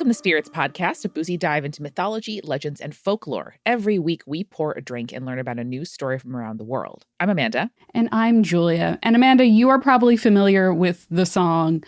Welcome to Spirits Podcast, a boozy dive into mythology, legends, and folklore. Every week, we pour a drink and learn about a new story from around the world. I'm Amanda. And I'm Julia. And Amanda, you are probably familiar with the song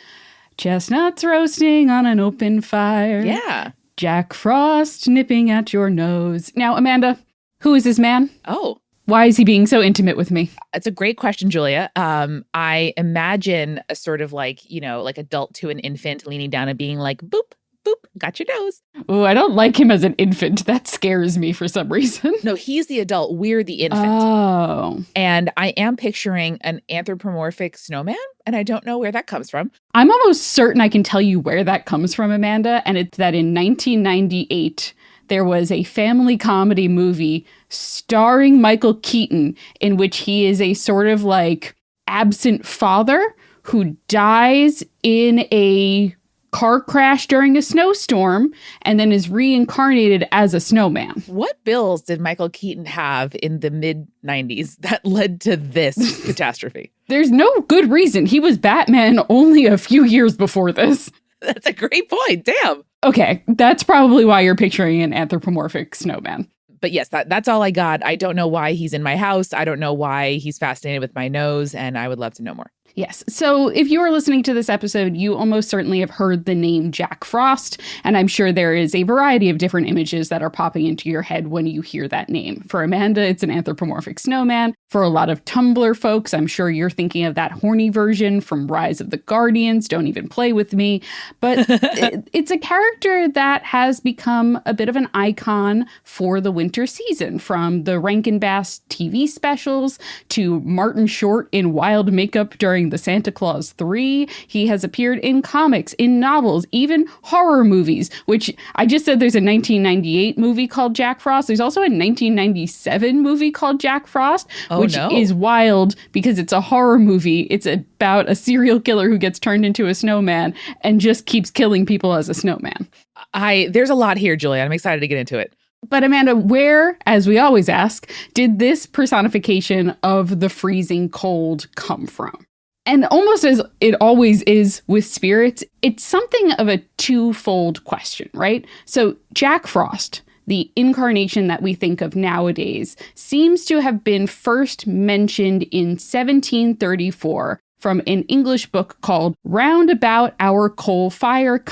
Chestnuts Roasting on an Open Fire. Yeah. Jack Frost nipping at your nose. Now, Amanda, who is this man? Oh. Why is he being so intimate with me? It's a great question, Julia. I imagine a sort of like adult to an infant leaning down and being like, boop, boop, got your nose. Oh, I don't like him as an infant. That scares me for some reason. No, he's the adult. We're the infant. Oh. And I am picturing an anthropomorphic snowman, and I don't know where that comes from. I'm almost certain I can tell you where that comes from, Amanda, and it's that in 1998, there was a family comedy movie starring Michael Keaton in which he is a sort of like absent father who dies in a car crash during a snowstorm and then is reincarnated as a snowman. What bills did Michael Keaton have in the mid-90s that led to this catastrophe? There's no good reason. He was Batman only a few years before this. That's a great point. Damn. Okay, that's probably why you're picturing an anthropomorphic snowman. But yes, that's all I got. I don't know why he's in my house. I don't know why he's fascinated with my nose, and I would love to know more. Yes. So if you are listening to this episode, you almost certainly have heard the name Jack Frost, and I'm sure there is a variety of different images that are popping into your head when you hear that name. For Amanda, it's an anthropomorphic snowman. For a lot of Tumblr folks, I'm sure you're thinking of that horny version from Rise of the Guardians, Don't Even Play With Me. But it's a character that has become a bit of an icon for the winter season, from the Rankin Bass TV specials to Martin Short in wild makeup during the Santa Claus 3. He has appeared in comics, in novels, even horror movies, which I just said there's a 1998 movie called Jack Frost. There's also a 1997 movie called Jack Frost, which is wild because it's a horror movie. It's about a serial killer who gets turned into a snowman and just keeps killing people as a snowman. There's a lot here, Julia. I'm excited to get into it. But Amanda, where, as we always ask, did this personification of the freezing cold come from? And almost as it always is with spirits, it's something of a twofold question, right? So Jack Frost, the incarnation that we think of nowadays, seems to have been first mentioned in 1734 from an English book called Round About Our Coal Fire,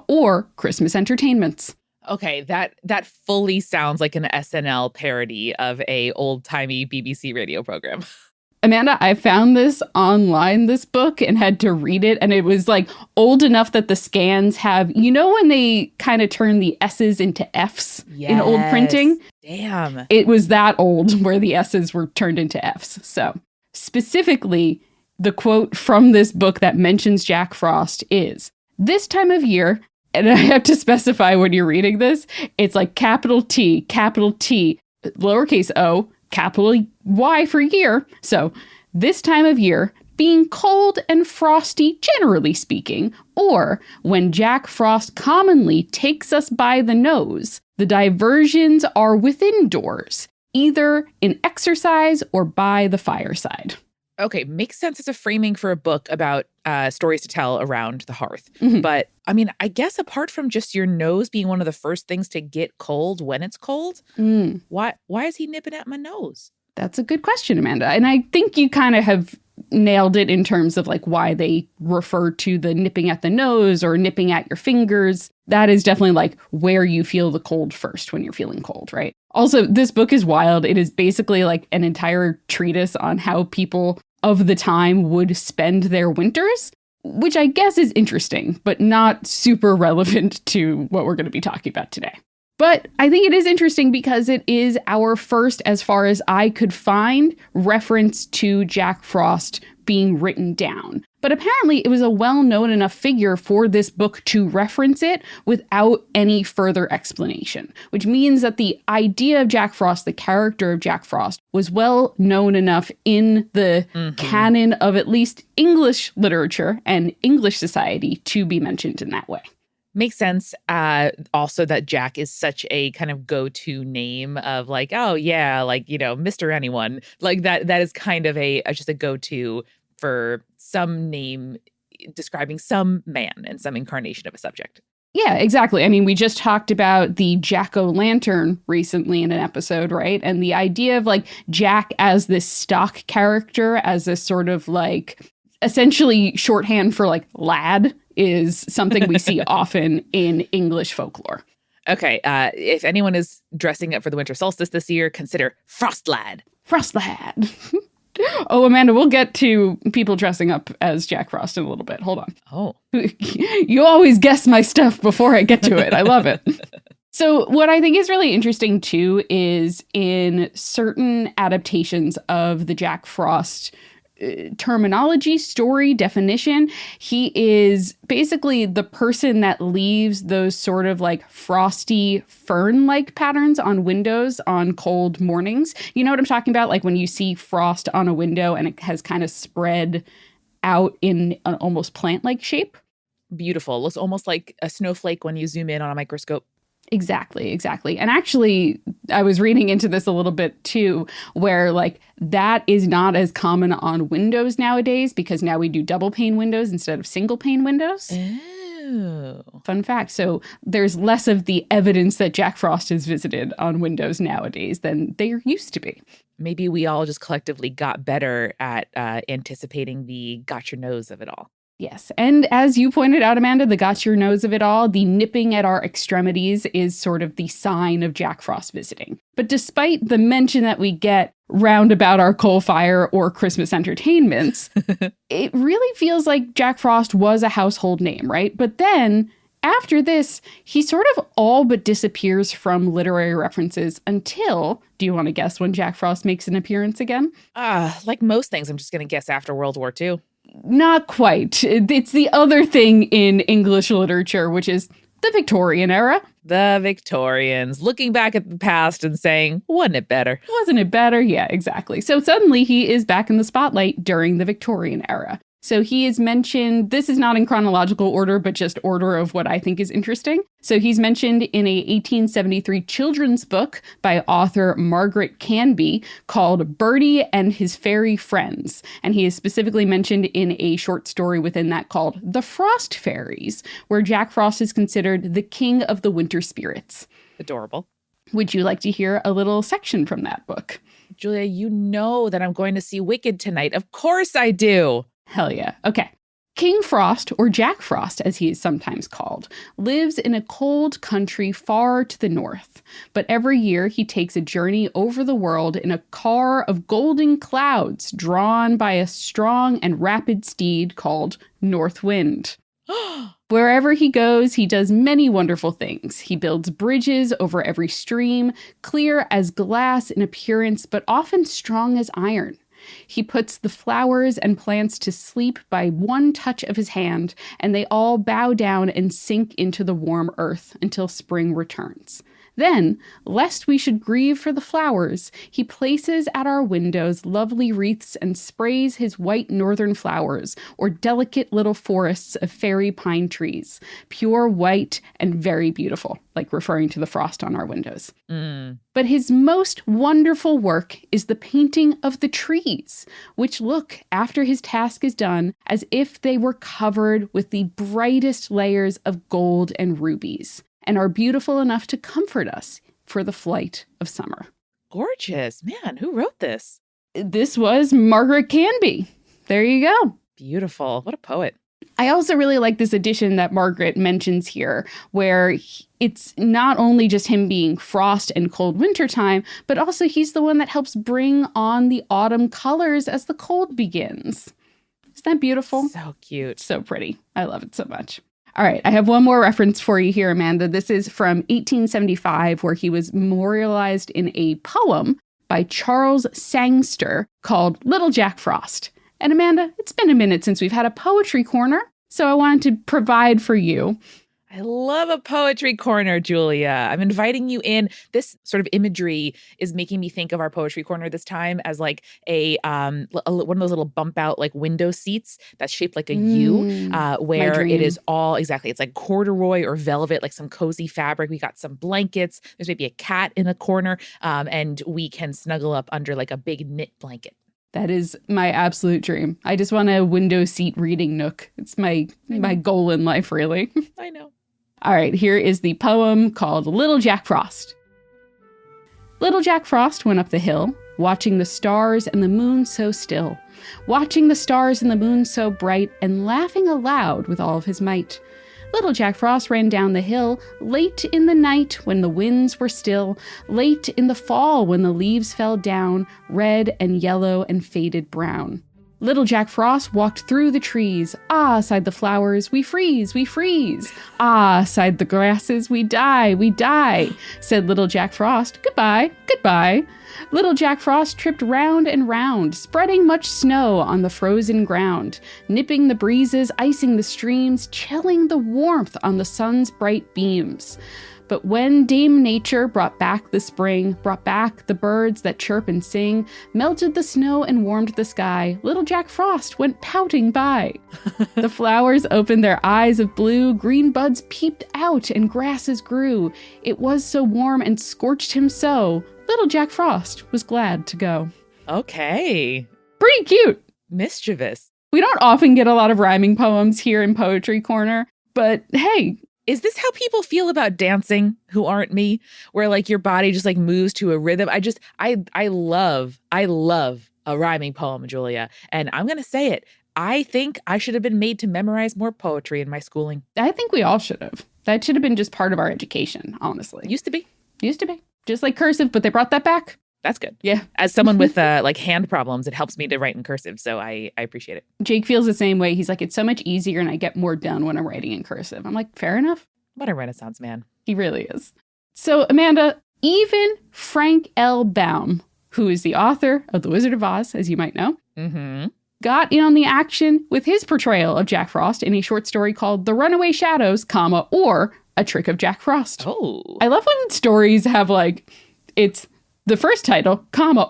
or Christmas Entertainments. Okay, that fully sounds like an SNL parody of a old-timey BBC radio program. Amanda, I found this online, this book, and had to read it. And it was like old enough that the scans have, you know, when they kind of turn the S's into F's in old printing? Damn. It was that old where the S's were turned into F's. So specifically, the quote from this book that mentions Jack Frost is, "This time of year," and I have to specify when you're reading this, it's like capital T, lowercase o, capital Y for year. So this time of year, being cold and frosty, generally speaking, or when Jack Frost commonly takes us by the nose, the diversions are within doors, either in exercise or by the fireside. Okay, makes sense as a framing for a book about stories to tell around the hearth. Mm-hmm. But I mean, I guess apart from just your nose being one of the first things to get cold when it's cold, why is he nipping at my nose? That's a good question, Amanda. And I think you kind of have nailed it in terms of like why they refer to the nipping at the nose or nipping at your fingers. That is definitely like where you feel the cold first when you're feeling cold, right? Also, this book is wild. It is basically like an entire treatise on how people of the time would spend their winters, which I guess is interesting, but not super relevant to what we're going to be talking about today. But I think it is interesting because it is our first, as far as I could find, reference to Jack Frost being written down. But apparently it was a well-known enough figure for this book to reference it without any further explanation, which means that the idea of Jack Frost, the character of Jack Frost, was well known enough in the canon of at least English literature and English society to be mentioned in that way. Makes sense. Also that Jack is such a kind of go-to name of like, oh yeah, like, you know, Mr. Anyone. Like that is kind of just a go-to for some name describing some man and some incarnation of a subject. Yeah, exactly. I mean, we just talked about the jack-o'-lantern recently in an episode, right? And the idea of like Jack as this stock character, as this sort of like essentially shorthand for like lad, is something we see often in English folklore. Okay, if anyone is dressing up for the winter solstice this year, consider Frost Lad. Frost lad. Oh, Amanda, we'll get to people dressing up as Jack Frost in a little bit. Hold on. Oh. You always guess my stuff before I get to it. I love it. So what I think is really interesting, too, is in certain adaptations of the Jack Frost terminology, story, definition, he is basically the person that leaves those sort of like frosty fern-like patterns on windows on cold mornings. You know what I'm talking about? Like when you see frost on a window and it has kind of spread out in an almost plant-like shape. Beautiful. Looks almost like a snowflake when you zoom in on a microscope. Exactly. And actually, I was reading into this a little bit too, where like that is not as common on windows nowadays because now we do double pane windows instead of single pane windows. Oh. Fun fact. So there's less of the evidence that Jack Frost is visited on windows nowadays than there used to be. Maybe we all just collectively got better at anticipating the got your nose of it all. Yes. And as you pointed out, Amanda, the got your nose of it all, the nipping at our extremities is sort of the sign of Jack Frost visiting. But despite the mention that we get round about our coal fire or Christmas entertainments, it really feels like Jack Frost was a household name, right? But then after this, he sort of all but disappears from literary references until, do you want to guess when Jack Frost makes an appearance again? Like most things, I'm just going to guess after World War II. Not quite. It's the other thing in English literature, which is the Victorian era. The Victorians, looking back at the past and saying, wasn't it better? Wasn't it better? Yeah, exactly. So suddenly he is back in the spotlight during the Victorian era. So he is mentioned, this is not in chronological order, but just order of what I think is interesting. So he's mentioned in a 1873 children's book by author Margaret Canby called Birdie and His Fairy Friends. And he is specifically mentioned in a short story within that called The Frost Fairies, where Jack Frost is considered the king of the winter spirits. Adorable. Would you like to hear a little section from that book? Julia, you know that I'm going to see Wicked tonight. Of course I do. Hell yeah. Okay. King Frost, or Jack Frost as he is sometimes called, lives in a cold country far to the north. But every year he takes a journey over the world in a car of golden clouds drawn by a strong and rapid steed called North Wind. Wherever he goes, he does many wonderful things. He builds bridges over every stream, clear as glass in appearance, but often strong as iron. He puts the flowers and plants to sleep by one touch of his hand, and they all bow down and sink into the warm earth until spring returns. Then, lest we should grieve for the flowers, he places at our windows lovely wreaths and sprays his white northern flowers, or delicate little forests of fairy pine trees, pure white and very beautiful, like referring to the frost on our windows. But his most wonderful work is the painting of the trees, which look, after his task is done, as if they were covered with the brightest layers of gold and rubies, and are beautiful enough to comfort us for the flight of summer. Gorgeous. Man, who wrote this? This was Margaret Canby. There you go. Beautiful. What a poet. I also really like this addition that Margaret mentions here, where it's not only just him being frost and cold winter time, but also he's the one that helps bring on the autumn colors as the cold begins. Isn't that beautiful? So cute. So pretty. I love it so much. All right, I have one more reference for you here, Amanda. This is from 1875, where he was memorialized in a poem by Charles Sangster called Little Jack Frost. And Amanda, it's been a minute since we've had a poetry corner, so I wanted to provide for you. I love a poetry corner, Julia. I'm inviting you in. This sort of imagery is making me think of our poetry corner this time as like one of those little bump out like window seats that's shaped like a U, where it is all exactly. It's like corduroy or velvet, like some cozy fabric. We got some blankets. There's maybe a cat in a corner, and we can snuggle up under like a big knit blanket. That is my absolute dream. I just want a window seat reading nook. It's my goal in life, really. I know. All right, here is the poem called Little Jack Frost. Little Jack Frost went up the hill, watching the stars and the moon so still, watching the stars and the moon so bright, and laughing aloud with all of his might. Little Jack Frost ran down the hill, late in the night when the winds were still, late in the fall when the leaves fell down, red and yellow and faded brown. Little Jack Frost walked through the trees. Ah, sighed the flowers, we freeze, we freeze. Ah, sighed the grasses, we die, said Little Jack Frost, goodbye, goodbye. Little Jack Frost tripped round and round, spreading much snow on the frozen ground, nipping the breezes, icing the streams, chilling the warmth on the sun's bright beams. But when Dame Nature brought back the spring, brought back the birds that chirp and sing, melted the snow and warmed the sky, Little Jack Frost went pouting by. The flowers opened their eyes of blue, green buds peeped out and grasses grew. It was so warm and scorched him so, Little Jack Frost was glad to go. Okay. Pretty cute. Mischievous. We don't often get a lot of rhyming poems here in Poetry Corner, but hey. Is this how people feel about dancing who aren't me? Where like your body just like moves to a rhythm? I love a rhyming poem, Julia. And I'm going to say it. I think I should have been made to memorize more poetry in my schooling. I think we all should have. That should have been just part of our education, honestly. Used to be. Just like cursive, but they brought that back. That's good. Yeah. As someone with like hand problems, it helps me to write in cursive. So I appreciate it. Jake feels the same way. He's like, it's so much easier and I get more done when I'm writing in cursive. I'm like, fair enough. What a Renaissance man. He really is. So Amanda, even Frank L. Baum, who is the author of The Wizard of Oz, as you might know, got in on the action with his portrayal of Jack Frost in a short story called The Runaway Shadows, or A Trick of Jack Frost. Oh. I love when stories have like, it's the first title,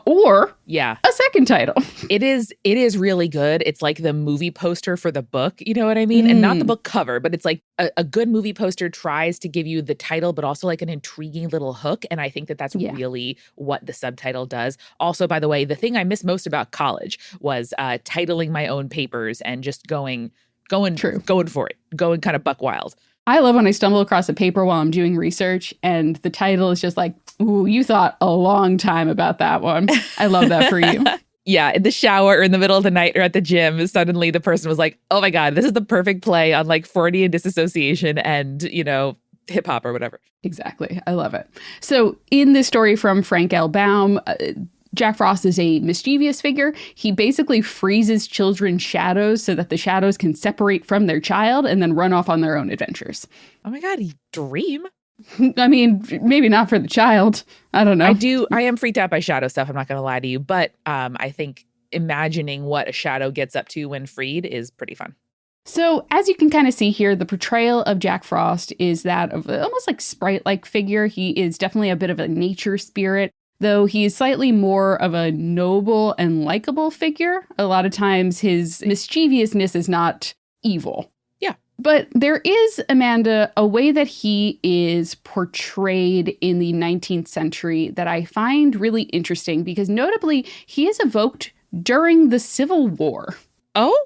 or a second title. It is really good. It's like the movie poster for the book, you know what I mean? And not the book cover, but it's like a good movie poster tries to give you the title, but also like an intriguing little hook. And I think that that's really what the subtitle does. Also, by the way, the thing I miss most about college was titling my own papers and just going for it, going kind of buck wild. I love when I stumble across a paper while I'm doing research and the title is just like, ooh, you thought a long time about that one. I love that for you. Yeah, in the shower or in the middle of the night or at the gym, suddenly the person was like, oh my God, this is the perfect play on like Freudian disassociation and, hip hop or whatever. Exactly. I love it. So in this story from Frank L. Baum, Jack Frost is a mischievous figure. He basically freezes children's shadows so that the shadows can separate from their child and then run off on their own adventures. Oh my God, dream. I mean, maybe not for the child. I don't know. I am freaked out by shadow stuff. I'm not going to lie to you. But I think imagining what a shadow gets up to when freed is pretty fun. So as you can kind of see here, the portrayal of Jack Frost is that of almost like sprite-like figure. He is definitely a bit of a nature spirit, though he is slightly more of a noble and likable figure. A lot of times his mischievousness is not evil. Yeah. But there is, Amanda, a way that he is portrayed in the 19th century that I find really interesting because notably he is evoked during the Civil War. Oh?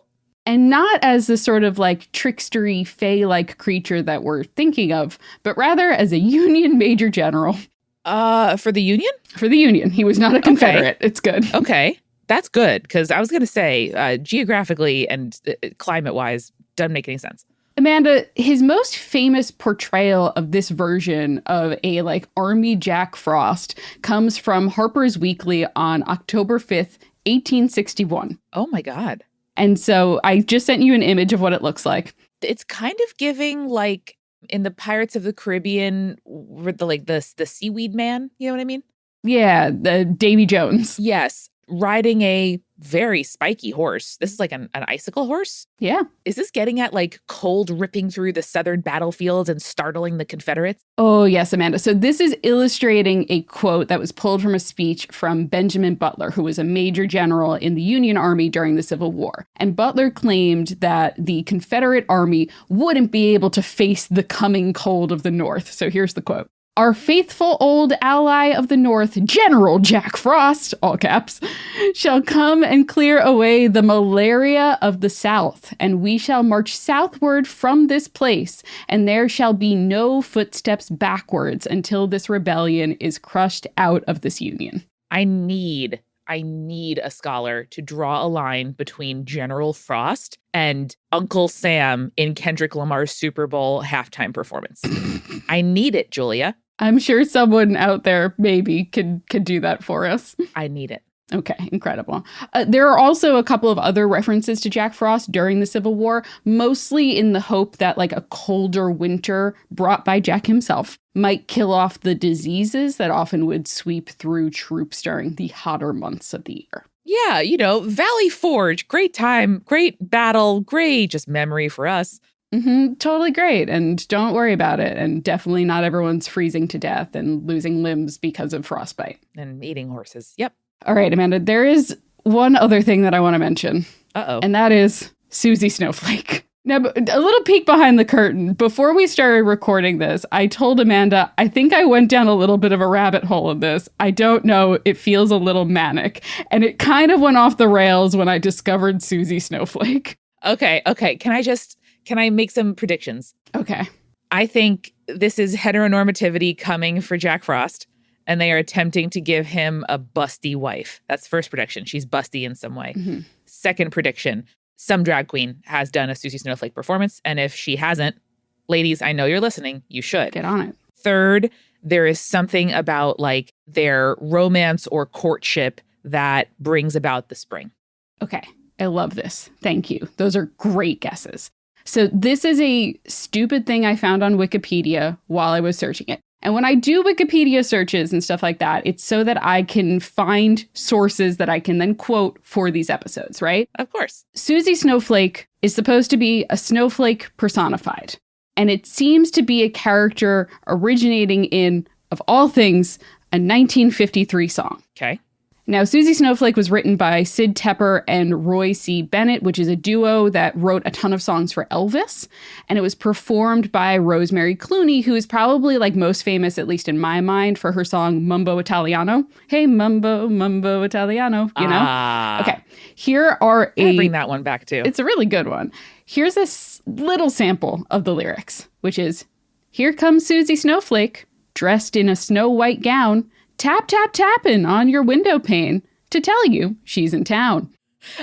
And not as the sort of like trickstery, fae-like creature that we're thinking of, but rather as a Union major general. For the Union? For the Union. He was not a Confederate. Okay. It's good. Okay. That's good, because I was going to say, geographically and climate-wise, doesn't make any sense. Amanda, his most famous portrayal of this version of a like Army Jack Frost comes from Harper's Weekly on October 5th, 1861. Oh my God. And so I just sent you an image of what it looks like. It's kind of giving like in the Pirates of the Caribbean with the seaweed man, you know what I mean? Yeah, the Davy Jones. Yes, riding a very spiky horse. This is like an icicle horse? Yeah. Is this getting at like cold ripping through the southern battlefields and startling the Confederates? Oh, yes, Amanda. So this is illustrating a quote that was pulled from a speech from Benjamin Butler, who was a major general in the Union Army during the Civil War. And Butler claimed that the Confederate Army wouldn't be able to face the coming cold of the North. So here's the quote. Our faithful old ally of the North, General Jack Frost, all caps, shall come and clear away the malaria of the South, and we shall march southward from this place, and there shall be no footsteps backwards until this rebellion is crushed out of this union. I need a scholar to draw a line between General Frost and Uncle Sam in Kendrick Lamar's Super Bowl halftime performance. I need it, Julia. I'm sure someone out there maybe could do that for us. I need it. Okay, incredible. There are also a couple of other references to Jack Frost during the Civil War, mostly in the hope that like a colder winter brought by Jack himself might kill off the diseases that often would sweep through troops during the hotter months of the year. Yeah, Valley Forge, great time, great battle, great just memory for us. Totally great. And don't worry about it. And definitely not everyone's freezing to death and losing limbs because of frostbite. And eating horses. Yep. All right, Amanda, there is one other thing that I want to mention. Uh-oh. And that is Susie Snowflake. Now, a little peek behind the curtain. Before we started recording this, I told Amanda, I think I went down a little bit of a rabbit hole in this. I don't know. It feels a little manic. And it kind of went off the rails when I discovered Susie Snowflake. Okay. Can I make some predictions? Okay. I think this is heteronormativity coming for Jack Frost, and they are attempting to give him a busty wife. That's first prediction. She's busty in some way. Mm-hmm. Second prediction, some drag queen has done a Susie Snowflake performance, and if she hasn't, ladies, I know you're listening, you should. Get on it. Third, there is something about like their romance or courtship that brings about the spring. Okay. I love this. Thank you. Those are great guesses. So this is a stupid thing I found on Wikipedia while I was searching it. And when I do Wikipedia searches and stuff like that, it's so that I can find sources that I can then quote for these episodes, right? Of course. Susie Snowflake is supposed to be a snowflake personified. And it seems to be a character originating in, of all things, a 1953 song. Okay. Now, Susie Snowflake was written by Sid Tepper and Roy C. Bennett, which is a duo that wrote a ton of songs for Elvis. And it was performed by Rosemary Clooney, who is probably like most famous, at least in my mind, for her song Mumbo Italiano. Hey, Mumbo, Mumbo Italiano, you know? Okay, here are I bring that one back too. It's a really good one. Here's a little sample of the lyrics, which is, here comes Susie Snowflake, dressed in a snow white gown, tap, tap, tapping on your window pane to tell you she's in town.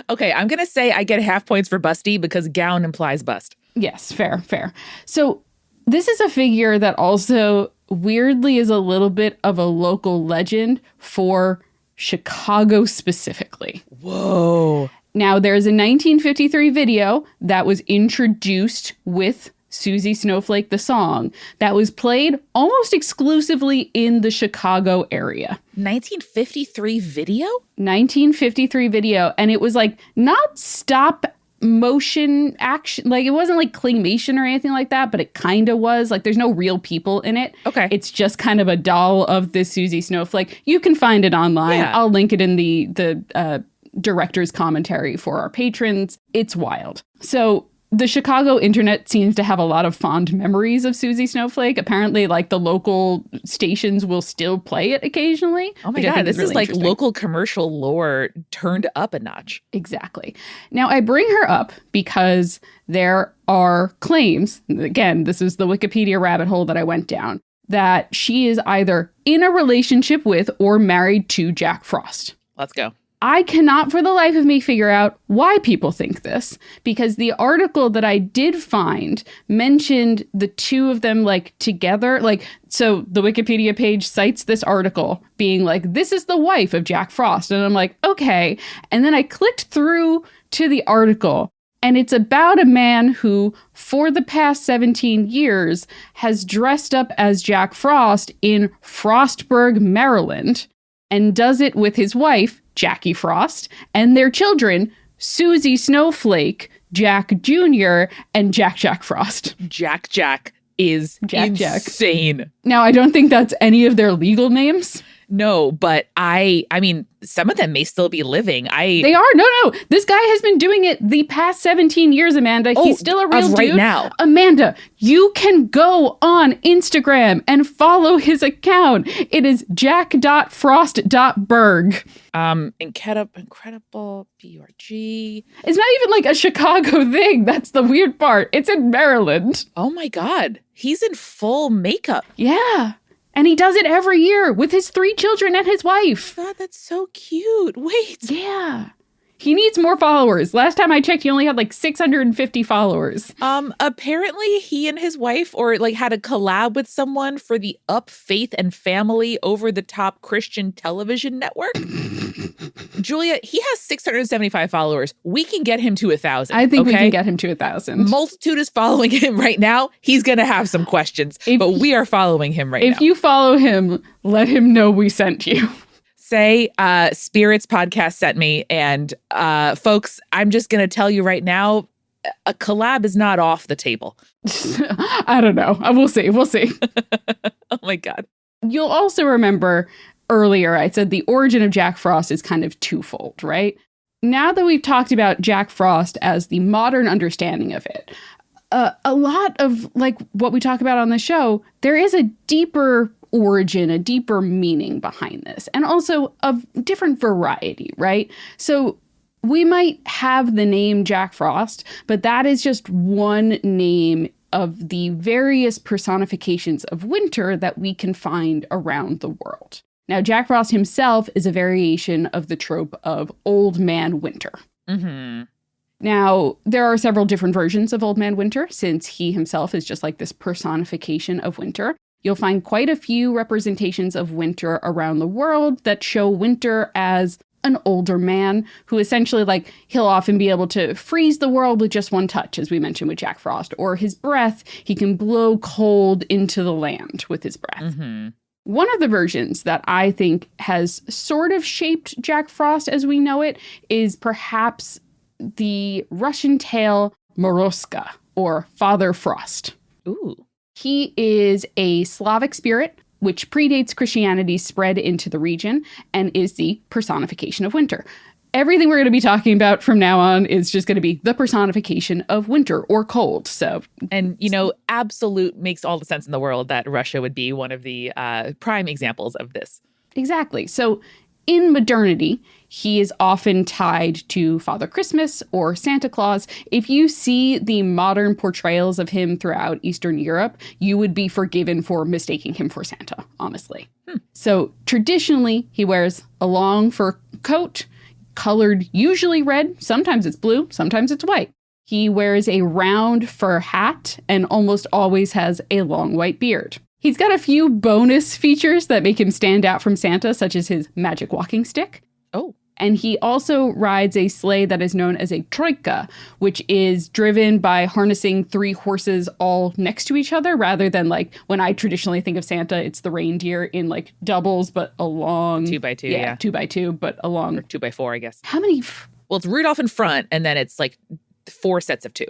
Okay, I'm going to say I get half points for busty because gown implies bust. Yes, fair. So this is a figure that also weirdly is a little bit of a local legend for Chicago specifically. Whoa. Now, there's a 1953 video that was introduced with Susie Snowflake, the song, that was played almost exclusively in the Chicago area. 1953 video? 1953 video. And it was like not stop motion action. Like it wasn't like claymation or anything like that, but it kind of was. Like there's no real people in it. Okay. It's just kind of a doll of this Susie Snowflake. You can find it online. Yeah. I'll link it in the director's commentary for our patrons. It's wild. So the Chicago internet seems to have a lot of fond memories of Susie Snowflake. Apparently, like the local stations will still play it occasionally. Oh my God, this is like local commercial lore turned up a notch. Exactly. Now, I bring her up because there are claims, again, this is the Wikipedia rabbit hole that I went down, that she is either in a relationship with or married to Jack Frost. Let's go. I cannot for the life of me figure out why people think this, because the article that I did find mentioned the two of them like together. Like, so the Wikipedia page cites this article being like, this is the wife of Jack Frost. And I'm like, okay. And then I clicked through to the article and it's about a man who for the past 17 years has dressed up as Jack Frost in Frostburg, Maryland, and does it with his wife, Jackie Frost, and their children, Susie Snowflake, Jack Jr., and Jack Frost. Jack is insane. Now, I don't think that's any of their legal names. No, but I mean, some of them may still be living. They are? No. This guy has been doing it the past 17 years, Amanda. He's still a real dude. Right now. Amanda, you can go on Instagram and follow his account. It is jack.frost.berg. Incredible BRG. It's not even like a Chicago thing. That's the weird part. It's in Maryland. Oh my God. He's in full makeup. Yeah. And he does it every year with his 3 children and his wife. God, that's so cute. Wait. Yeah. He needs more followers. Last time I checked, he only had like 650 followers. Apparently he and his wife had a collab with someone for the Up Faith and Family over-the-top Christian television network. Julia, he has 675 followers. We can get him to 1,000. I think we can get him to 1,000. Multitude is following him right now. He's going to have some questions, but we are following him right now. If you follow him, let him know we sent you. Say Spirits Podcast sent me, and folks, I'm just going to tell you right now, a collab is not off the table. I don't know. We'll see. Oh my God. You'll also remember earlier I said the origin of Jack Frost is kind of twofold, right? Now that we've talked about Jack Frost as the modern understanding of it, a lot of like what we talk about on the show, there is a deeper origin, a deeper meaning behind this, and also of different variety, right? So we might have the name Jack Frost, but that is just one name of the various personifications of winter that we can find around the world. Now, Jack Frost himself is a variation of the trope of Old Man Winter. Mm-hmm. Now, there are several different versions of Old Man Winter, since he himself is just like this personification of winter. You'll find quite a few representations of winter around the world that show winter as an older man who essentially, like, he'll often be able to freeze the world with just one touch, as we mentioned with Jack Frost, or his breath, he can blow cold into the land with his breath. Mm-hmm. One of the versions that I think has sort of shaped Jack Frost as we know it is perhaps the Russian tale Morozko, or Father Frost. Ooh. He is a Slavic spirit which predates Christianity's spread into the region and is the personification of winter. Everything we're going to be talking about from now on is just going to be the personification of winter or cold. So, and absolute makes all the sense in the world that Russia would be one of the prime examples of this. Exactly. So in modernity, he is often tied to Father Christmas or Santa Claus. If you see the modern portrayals of him throughout Eastern Europe, you would be forgiven for mistaking him for Santa, honestly. So traditionally, he wears a long fur coat, colored usually red. Sometimes it's blue, sometimes it's white. He wears a round fur hat and almost always has a long white beard. He's got a few bonus features that make him stand out from Santa, such as his magic walking stick. Oh. And he also rides a sleigh that is known as a troika, which is driven by harnessing 3 horses all next to each other, rather than like when I traditionally think of Santa, it's the reindeer in like doubles, but along 2x2. Yeah. 2x2, but along. Or 2x4, I guess. How many? Well, it's Rudolph in front, and then it's like 4 sets of 2.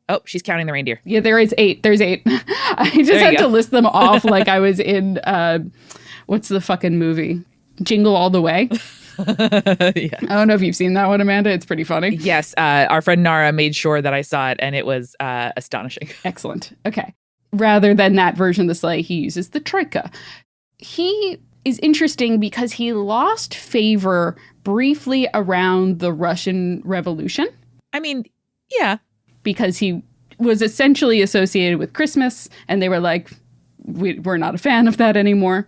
Oh, she's counting the reindeer. Yeah, there is 8. There's 8. I just had to list them off like I was in, what's the fucking movie? Jingle All the Way. Yes. I don't know if you've seen that one, Amanda. It's pretty funny. Yes. Our friend Nara made sure that I saw it, and it was astonishing. Excellent. Okay. Rather than that version of the sleigh, he uses the troika. He is interesting because he lost favor briefly around the Russian Revolution. I mean, yeah. Because he was essentially associated with Christmas, and they were like, we're not a fan of that anymore.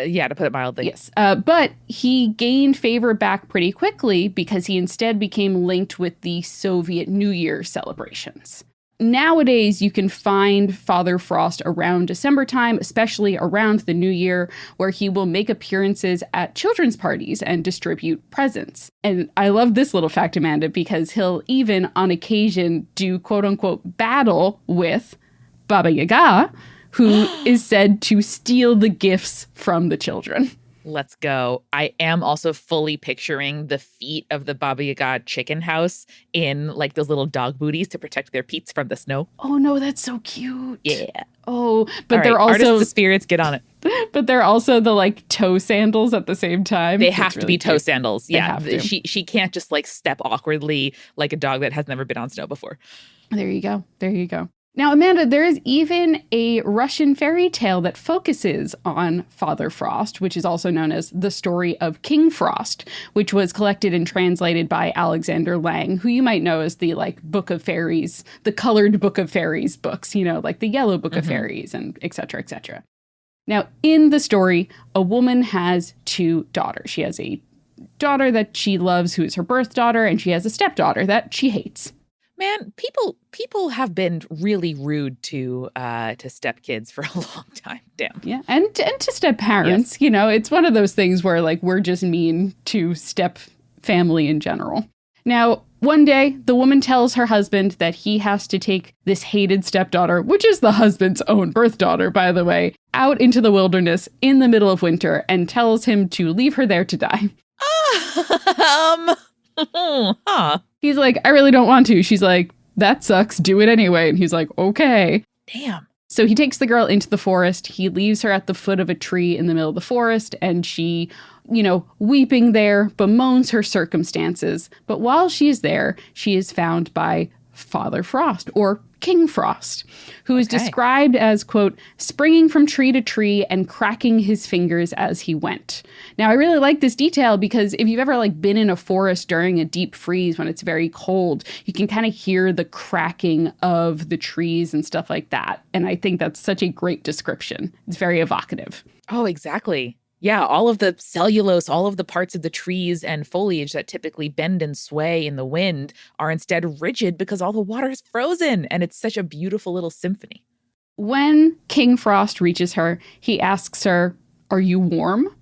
Yeah, to put it mildly. Yes. But he gained favor back pretty quickly because he instead became linked with the Soviet New Year celebrations. Nowadays, you can find Father Frost around December time, especially around the New Year, where he will make appearances at children's parties and distribute presents. And I love this little fact, Amanda, because he'll even, on occasion, do quote-unquote battle with Baba Yaga, who is said to steal the gifts from the children. Let's go. I am also fully picturing the feet of the Baba Yaga chicken house in like those little dog booties to protect their peats from the snow. Oh no, that's so cute. Yeah. Oh, but All they're right, also artists of spirits, get on it. but they're also the like toe sandals at the same time. They It's have to really be toe cute. sandals. They Yeah. have to. She can't just like step awkwardly like a dog that has never been on snow before. There you go. There you go. Now, Amanda, there is even a Russian fairy tale that focuses on Father Frost, which is also known as the story of King Frost, which was collected and translated by Alexander Lang, who you might know as the like Book of Fairies, the colored Book of Fairies books, you know, like the Yellow Book of Fairies and et cetera, et cetera. Now, in the story, a woman has two daughters. She has a daughter that she loves, who is her birth daughter, and she has a stepdaughter that she hates. Man, people have been really rude to stepkids for a long time. Damn. Yeah, and to step parents, Yes. you know, it's one of those things where like we're just mean to step family in general. Now, one day, the woman tells her husband that he has to take this hated stepdaughter, which is the husband's own birth daughter, by the way, out into the wilderness in the middle of winter and tells him to leave her there to die. Huh. He's like, I really don't want to. She's like, that sucks. Do it anyway. And he's like, okay. Damn. So he takes the girl into the forest. He leaves her at the foot of a tree in the middle of the forest. And she, you know, weeping there, bemoans her circumstances. But while she is there, she is found by Father Frost, or King Frost, who is described as, quote, springing from tree to tree and cracking his fingers as he went. Now, I really like this detail because if you've ever like been in a forest during a deep freeze when it's very cold, you can kind of hear the cracking of the trees and stuff like that. And I think that's such a great description. It's very evocative. Oh, exactly. Yeah, all of the cellulose, all of the parts of the trees and foliage that typically bend and sway in the wind are instead rigid because all the water is frozen. And it's such a beautiful little symphony. When King Frost reaches her, he asks her, "Are you warm?"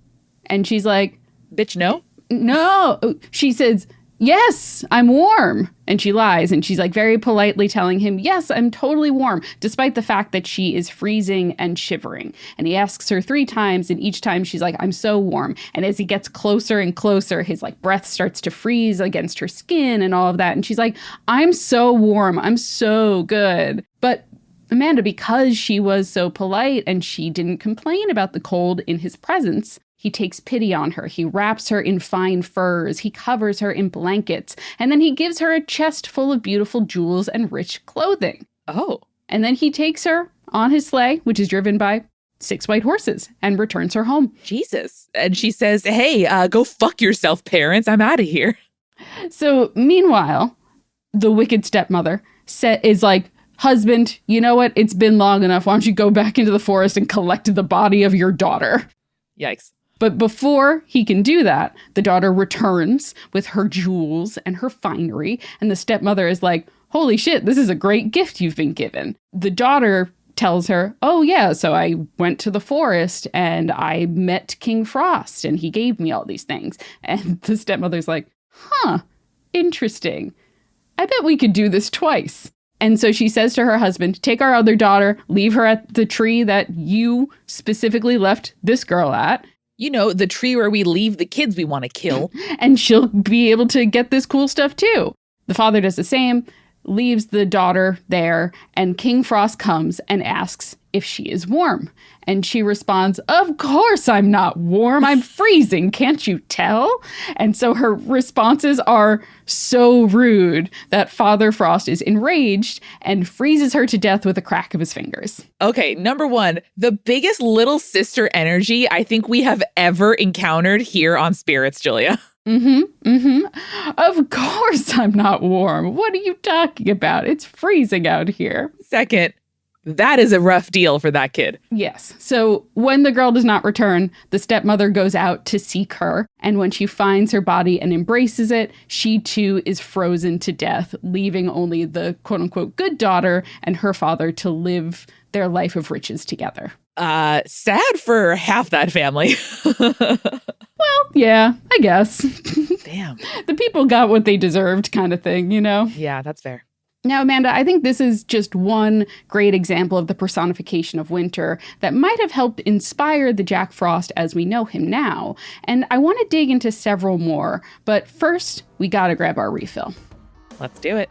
And she's like, Bitch, no? "No." She says, "Yes, I'm warm." And she lies. And she's like very politely telling him, "Yes, I'm totally warm," despite the fact that she is freezing and shivering. And he asks her 3 times. And each time she's like, "I'm so warm." And as he gets closer and closer, his like breath starts to freeze against her skin and all of that. And she's like, "I'm so warm. I'm so good." But Amanda, because she was so polite and she didn't complain about the cold in his presence, he takes pity on her. He wraps her in fine furs. He covers her in blankets. And then he gives her a chest full of beautiful jewels and rich clothing. Oh. And then he takes her on his sleigh, which is driven by 6 white horses, and returns her home. Jesus. And she says, hey, go fuck yourself, parents. I'm out of here. So meanwhile, the wicked stepmother is like, "Husband, you know what? It's been long enough. Why don't you go back into the forest and collect the body of your daughter?" Yikes. But before he can do that, the daughter returns with her jewels and her finery. And the stepmother is like, "Holy shit, this is a great gift you've been given." The daughter tells her, "Oh yeah, so I went to the forest and I met King Frost and he gave me all these things." And the stepmother's like, "Huh, interesting. I bet we could do this twice." And so she says to her husband, "Take our other daughter, leave her at the tree that you specifically left this girl at. You know, the tree where we leave the kids we want to kill." And she'll be able to get this cool stuff too." The father does the same, leaves the daughter there, and King Frost comes and asks if she is warm. And she responds, "Of course I'm not warm. I'm freezing. Can't you tell?" And so her responses are so rude that Father Frost is enraged and freezes her to death with a crack of his fingers. Okay, number 1, the biggest little sister energy I think we have ever encountered here on Spirits, Julia. Of course I'm not warm. What are you talking about? It's freezing out here. Second, that is a rough deal for that kid. Yes. So when the girl does not return, the stepmother goes out to seek her. And when she finds her body and embraces it, she too is frozen to death, leaving only the quote unquote good daughter and her father to live their life of riches together. Sad for half that family. Well, yeah, I guess. Damn. The people got what they deserved kind of thing, you know? Yeah, that's fair. Now, Amanda, I think this is just one great example of the personification of winter that might have helped inspire the Jack Frost as we know him now. And I want to dig into several more, but first, we gotta grab our refill. Let's do it.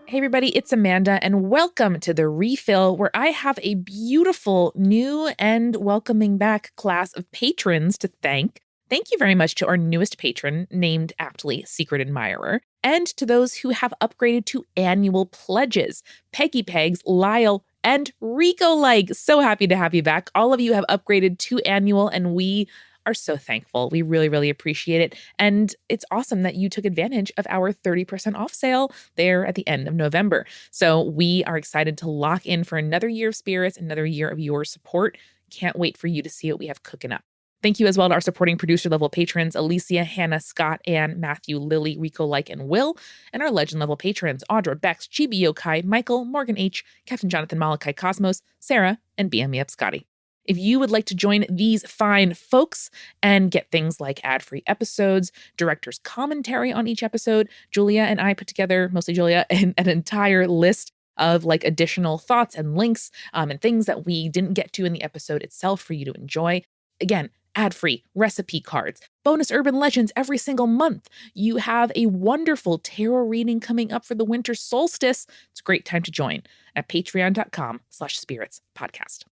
Hey everybody, it's Amanda, and welcome to The Refill, where I have a beautiful new and welcoming back class of patrons to thank. Thank you very much to our newest patron, named aptly Secret Admirer, and to those who have upgraded to annual pledges, Peggy Pegs, Lyle, and Rico Like. So happy to have you back. All of you have upgraded to annual, and we are so thankful. We really, really appreciate it. And it's awesome that you took advantage of our 30% off sale there at the end of November. So we are excited to lock in for another year of spirits, another year of your support. Can't wait for you to see what we have cooking up. Thank you as well to our supporting producer level patrons, Alicia, Hannah, Scott, Ann, Matthew, Lily, Rico, Like, and Will, and our legend level patrons, Audra, Bex, Chibi Yokai, Michael, Morgan H, Captain Jonathan, Malachi Cosmos, Sarah, and BM Up Scotty. If you would like to join these fine folks and get things like ad-free episodes, director's commentary on each episode, Julia and I put together, mostly Julia, an entire list of like additional thoughts and links and things that we didn't get to in the episode itself for you to enjoy. Again, ad-free recipe cards, bonus urban legends every single month. You have a wonderful tarot reading coming up for the winter solstice. It's a great time to join at patreon.com/spiritspodcast.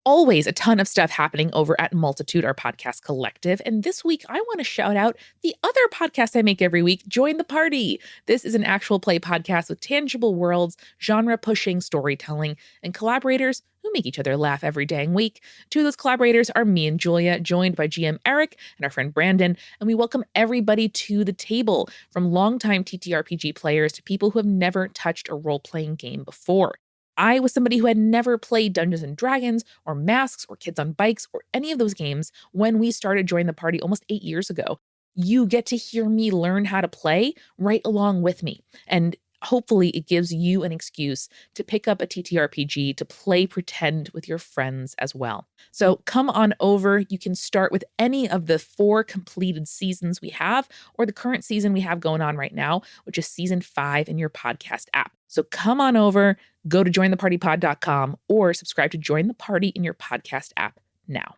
Always a ton of stuff happening over at Multitude, our podcast collective. And this week, I want to shout out the other podcast I make every week, Join the Party. This is an actual play podcast with tangible worlds, genre-pushing storytelling, and collaborators who make each other laugh every dang week. Two of those collaborators are me and Julia, joined by GM Eric and our friend Brandon. And we welcome everybody to the table, from longtime TTRPG players to people who have never touched a role-playing game before. I was somebody who had never played Dungeons and Dragons or Masks or Kids on Bikes or any of those games when we started Join the Party almost 8 years ago. You get to hear me learn how to play right along with me. And hopefully it gives you an excuse to pick up a TTRPG to play pretend with your friends as well. So come on over. You can start with any of the 4 completed seasons we have, or the current season we have going on right now, which is season 5 in your podcast app. So come on over, go to jointhepartypod.com or subscribe to Join the Party in your podcast app now.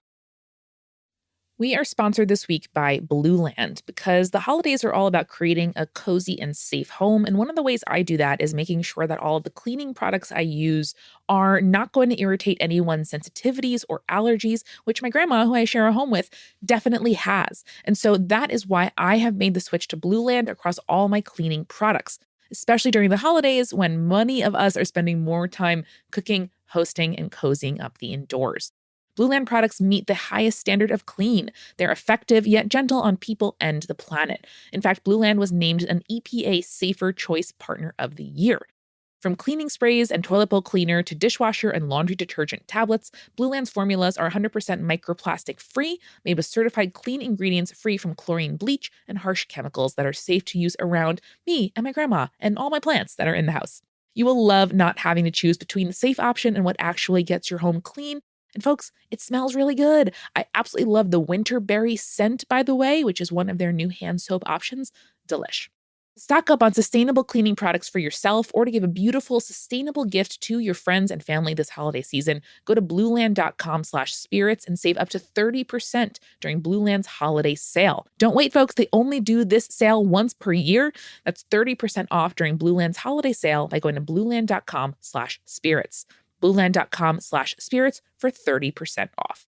We are sponsored this week by Blueland because the holidays are all about creating a cozy and safe home. And one of the ways I do that is making sure that all of the cleaning products I use are not going to irritate anyone's sensitivities or allergies, which my grandma, who I share a home with, definitely has. And so that is why I have made the switch to Blueland across all my cleaning products, especially during the holidays when many of us are spending more time cooking, hosting, and cozying up the indoors. Blueland products meet the highest standard of clean. They're effective yet gentle on people and the planet. In fact, Blueland was named an EPA Safer Choice Partner of the Year. From cleaning sprays and toilet bowl cleaner to dishwasher and laundry detergent tablets, Blueland's formulas are 100% microplastic free, made with certified clean ingredients free from chlorine, bleach, and harsh chemicals that are safe to use around me and my grandma and all my plants that are in the house. You will love not having to choose between the safe option and what actually gets your home clean. And folks, it smells really good. I absolutely love the winterberry scent, by the way, which is one of their new hand soap options. Delish. Stock up on sustainable cleaning products for yourself or to give a beautiful, sustainable gift to your friends and family this holiday season. Go to blueland.com/spirits and save up to 30% during Blueland's holiday sale. Don't wait, folks. They only do this sale once per year. That's 30% off during Blueland's holiday sale by going to blueland.com/spirits. blueland.com/spirits for 30% off.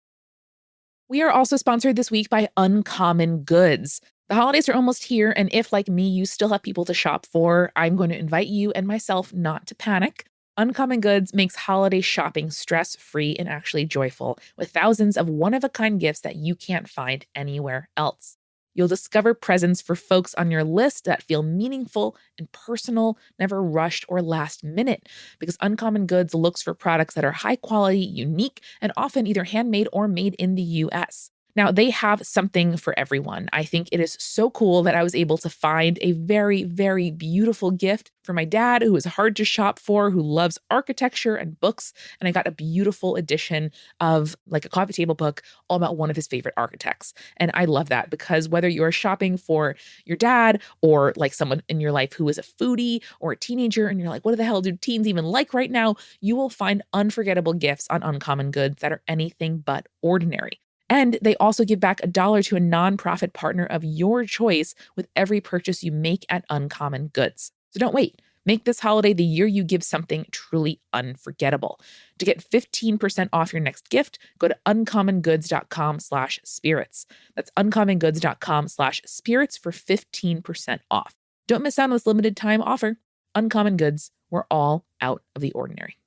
We are also sponsored this week by Uncommon Goods. The holidays are almost here, and if, like me, you still have people to shop for, I'm going to invite you and myself not to panic. Uncommon Goods makes holiday shopping stress-free and actually joyful, with thousands of one-of-a-kind gifts that you can't find anywhere else. You'll discover presents for folks on your list that feel meaningful and personal, never rushed or last minute, because Uncommon Goods looks for products that are high quality, unique, and often either handmade or made in the US. Now, they have something for everyone. I think it is so cool that I was able to find a very, very beautiful gift for my dad, who is hard to shop for, who loves architecture and books. And I got a beautiful edition of like a coffee table book all about one of his favorite architects. And I love that because whether you are shopping for your dad or like someone in your life who is a foodie or a teenager and you're like, what the hell do teens even like right now? You will find unforgettable gifts on Uncommon Goods that are anything but ordinary. And they also give back $1 to a nonprofit partner of your choice with every purchase you make at Uncommon Goods. So don't wait. Make this holiday the year you give something truly unforgettable. To get 15% off your next gift, go to uncommongoods.com/spirits. That's uncommongoods.com/spirits for 15% off. Don't miss out on this limited time offer. Uncommon Goods, we're all out of the ordinary.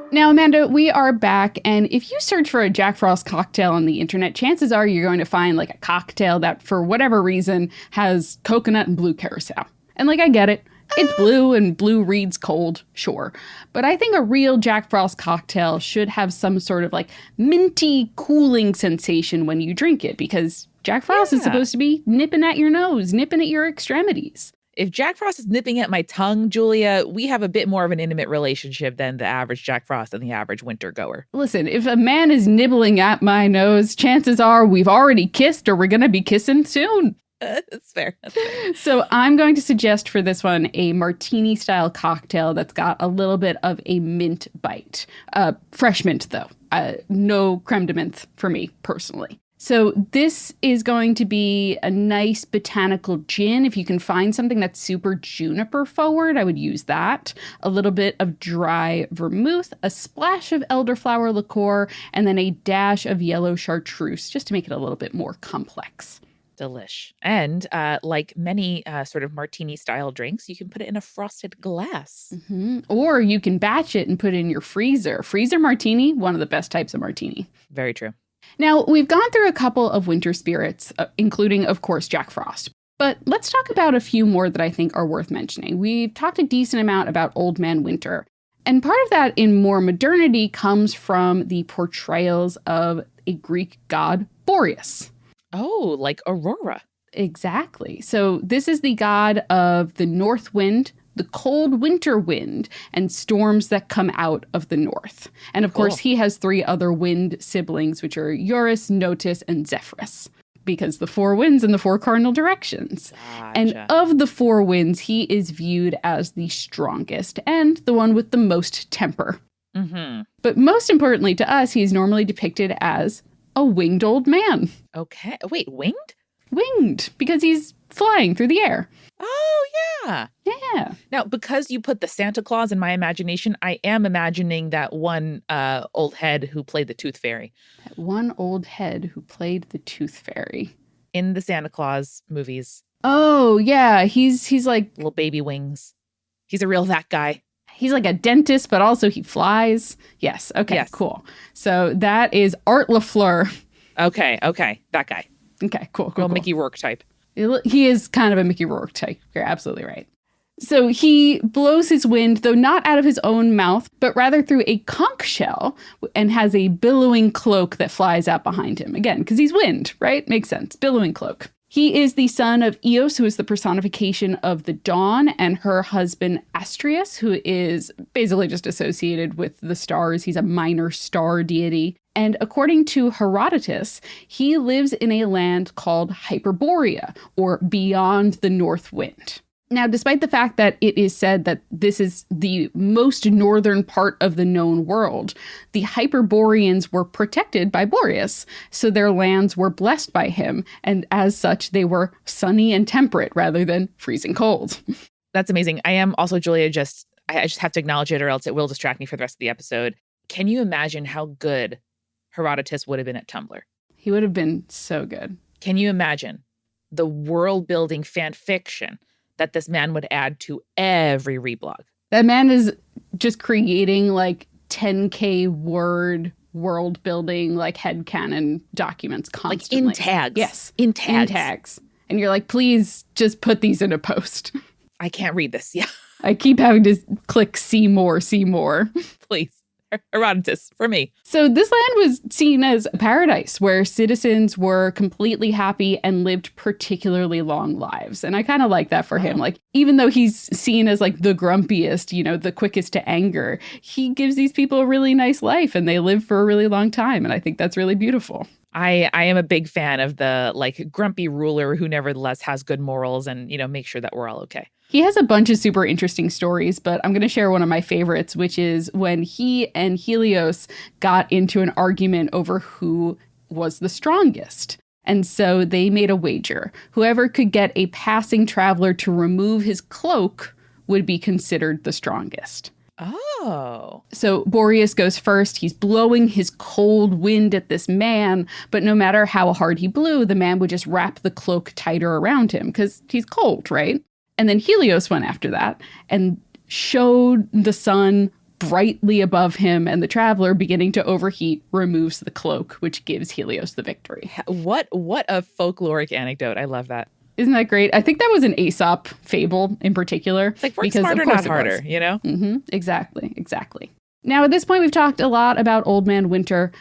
Now, Amanda, we are back, and if you search for a Jack Frost cocktail on the internet, chances are you're going to find like a cocktail that, for whatever reason, has coconut and blue curacao. And like, I get it. It's blue, and blue reads cold, sure. But I think a real Jack Frost cocktail should have some sort of like minty cooling sensation when you drink it, because Jack Frost is supposed to be nipping at your nose, nipping at your extremities. If Jack Frost is nipping at my tongue, Julia, we have a bit more of an intimate relationship than the average Jack Frost and the average winter goer. Listen, if a man is nibbling at my nose, chances are we've already kissed or we're going to be kissing soon. That's fair. That's fair. So I'm going to suggest for this one a martini-style cocktail that's got a little bit of a mint bite. Fresh mint, though. No creme de menthe for me, personally. So this is going to be a nice botanical gin. If you can find something that's super juniper forward, I would use that. A little bit of dry vermouth, a splash of elderflower liqueur, and then a dash of yellow chartreuse, just to make it a little bit more complex. Delish. And like many sort of martini-style drinks, you can put it in a frosted glass. Mm-hmm. Or you can batch it and put it in your freezer. Freezer martini, one of the best types of martini. Very true. Now, we've gone through a couple of winter spirits, including, of course, Jack Frost. But let's talk about a few more that I think are worth mentioning. We've talked a decent amount about Old Man Winter. And part of that in more modernity comes from the portrayals of a Greek god, Boreas. Oh, like Aurora. Exactly. So this is the god of the north wind, the cold winter wind, and storms that come out of the north. And of course, he has 3 other wind siblings, which are Eurus, Notus, and Zephyrus, because the 4 winds in the 4 cardinal directions. Gotcha. And of the 4 winds, he is viewed as the strongest and the one with the most temper. Mm-hmm. But most importantly to us, he's normally depicted as a winged old man. Okay. Wait, winged? Winged, because he's flying through the air. Oh, yeah. Yeah. Now, because you put the Santa Claus in my imagination, I am imagining that one old head who played the Tooth Fairy. That one old head who played the Tooth Fairy. In the Santa Claus movies. Oh, yeah. He's like... Little baby wings. He's a real that guy. He's like a dentist, but also he flies. Yes. Okay, yes. Cool. So that is Art Lafleur. Okay. That guy. Okay, cool. Mickey Rourke type. He is kind of a Mickey Rourke type. You're absolutely right. So he blows his wind, though not out of his own mouth, but rather through a conch shell, and has a billowing cloak that flies out behind him. Again, because he's wind, right? Makes sense. Billowing cloak. He is the son of Eos, who is the personification of the dawn, and her husband Astrius, who is basically just associated with the stars. He's a minor star deity. And according to Herodotus, he lives in a land called Hyperborea, or beyond the north wind. Now, despite the fact that it is said that this is the most northern part of the known world, the Hyperboreans were protected by Boreas, so their lands were blessed by him, and as such, they were sunny and temperate rather than freezing cold. That's amazing. I am also, Julia, I just have to acknowledge it or else it will distract me for the rest of the episode. Can you imagine how good Herodotus would have been at Tumblr? He would have been so good. Can you imagine the world-building fan fiction that this man would add to every reblog? That man is just creating like 10K word world building, like headcanon documents constantly. Like in tags. Yes. In tags. In tags. And you're like, please just put these in a post. I can't read this. Yeah. I keep having to click see more, see more. Please. Herodotus for me. So this land was seen as a paradise where citizens were completely happy and lived particularly long lives. And I kind of like that for him. Like, even though he's seen as like the grumpiest, you know, the quickest to anger, he gives these people a really nice life and they live for a really long time. And I think that's really beautiful. I am a big fan of the like grumpy ruler who nevertheless has good morals and, you know, make sure that we're all okay. He has a bunch of super interesting stories, but I'm going to share one of my favorites, which is when he and Helios got into an argument over who was the strongest. And so they made a wager. Whoever could get a passing traveler to remove his cloak would be considered the strongest. Oh. So Boreas goes first. He's blowing his cold wind at this man, but no matter how hard he blew, the man would just wrap the cloak tighter around him because he's cold, right? And then Helios went after that and showed the sun brightly above him, and the traveler, beginning to overheat, removes the cloak, which gives Helios the victory. What a folkloric anecdote. I love that. Isn't that great? I think that was an Aesop fable in particular. It's like work smarter, not harder, you know? Mm-hmm. Exactly. Now, at this point, we've talked a lot about Old Man Winter,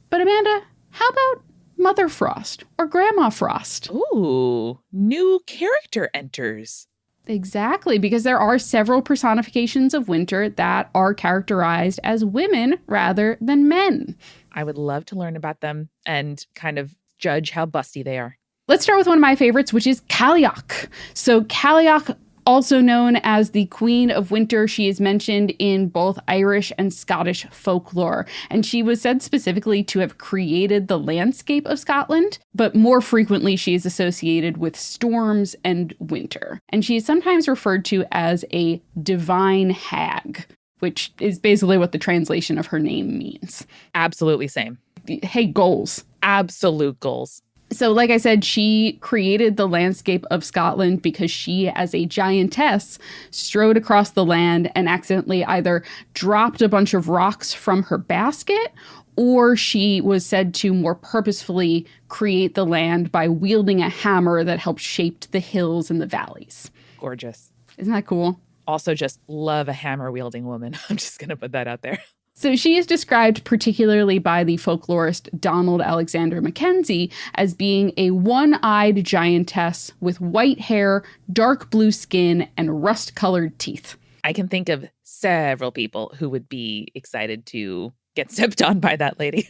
but Amanda, how about Mother Frost or Grandma Frost? Ooh, new character enters. Exactly, because there are several personifications of winter that are characterized as women rather than men. I would love to learn about them and kind of judge how busty they are. Let's start with one of my favorites, which is Cailleach. So Cailleach, also known as the Queen of Winter, she is mentioned in both Irish and Scottish folklore. And she was said specifically to have created the landscape of Scotland, but more frequently she is associated with storms and winter. And she is sometimes referred to as a divine hag, which is basically what the translation of her name means. Absolutely same. Hey, goals. Absolute goals. So like I said, she created the landscape of Scotland because she, as a giantess, strode across the land and accidentally either dropped a bunch of rocks from her basket, or she was said to more purposefully create the land by wielding a hammer that helped shape the hills and the valleys. Gorgeous. Isn't that cool? Also just love a hammer-wielding woman. I'm just going to put that out there. So she is described particularly by the folklorist Donald Alexander Mackenzie as being a one-eyed giantess with white hair, dark blue skin, and rust-colored teeth. I can think of several people who would be excited to get stepped on by that lady.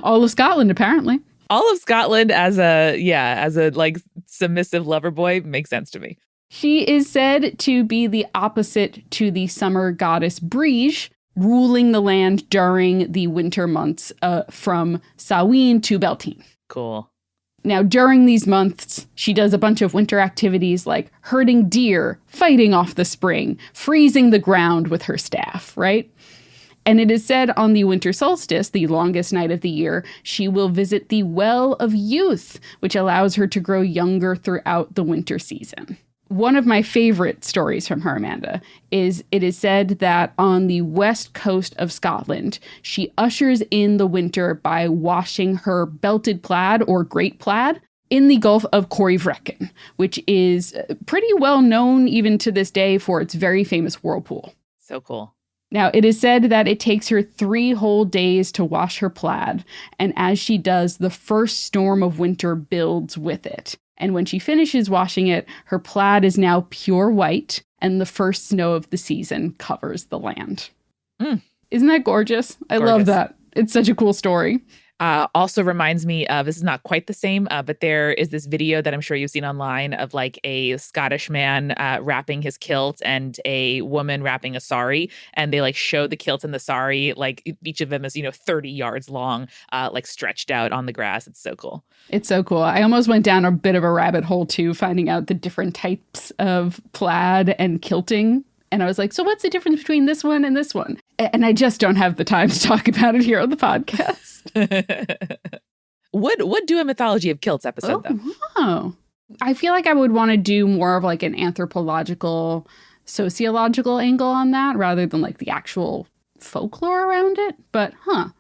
All of Scotland, apparently. All of Scotland as a like submissive lover boy makes sense to me. She is said to be the opposite to the summer goddess Brige, ruling the land during the winter months from Samhain to Beltane. Cool. Now, during these months, she does a bunch of winter activities like herding deer, fighting off the spring, freezing the ground with her staff, right? And it is said on the winter solstice, the longest night of the year, she will visit the Well of Youth, which allows her to grow younger throughout the winter season. One of my favorite stories from her, Amanda, is it is said that on the west coast of Scotland, she ushers in the winter by washing her belted plaid or great plaid in the Gulf of Corryvreckan, which is pretty well known even to this day for its very famous whirlpool. So cool. Now, it is said that it takes her 3 whole days to wash her plaid, and as she does, the first storm of winter builds with it. And when she finishes washing it, her plaid is now pure white, and the first snow of the season covers the land. Isn't that gorgeous? I love that. It's such a cool story. Also reminds me of, this is not quite the same, but there is this video that I'm sure you've seen online of like a Scottish man wrapping his kilt and a woman wrapping a sari. And they like show the kilt and the sari, like each of them is, 30 yards long, like stretched out on the grass. It's so cool. It's so cool. I almost went down a bit of a rabbit hole too, finding out the different types of plaid and kilting. And I was like, so what's the difference between this one and this one? And I just don't have the time to talk about it here on the podcast. Would do a mythology of kilts episode, though. Oh, I feel like I would want to do more of like an anthropological, sociological angle on that rather than like the actual folklore around it. But I'm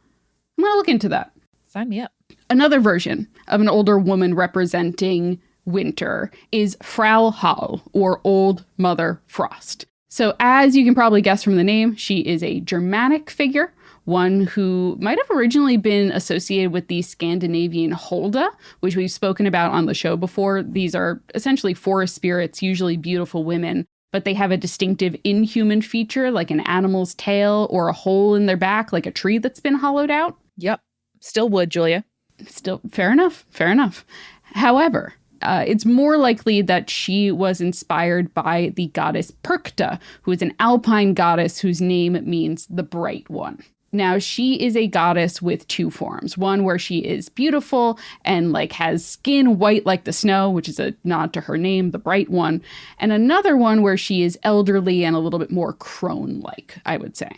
going to look into that. Sign me up. Another version of an older woman representing winter is Frau Hole, or Old Mother Frost. So as you can probably guess from the name, she is a Germanic figure, one who might have originally been associated with the Scandinavian Hulda, which we've spoken about on the show before. These are essentially forest spirits, usually beautiful women, but they have a distinctive inhuman feature like an animal's tail or a hole in their back, like a tree that's been hollowed out. Yep. Still would, Julia. Still, fair enough. Fair enough. However, it's more likely that she was inspired by the goddess Perkta, who is an alpine goddess whose name means the bright one. Now, she is a goddess with two forms. One where she is beautiful and like has skin white like the snow, which is a nod to her name, the bright one. And another one where she is elderly and a little bit more crone-like, I would say.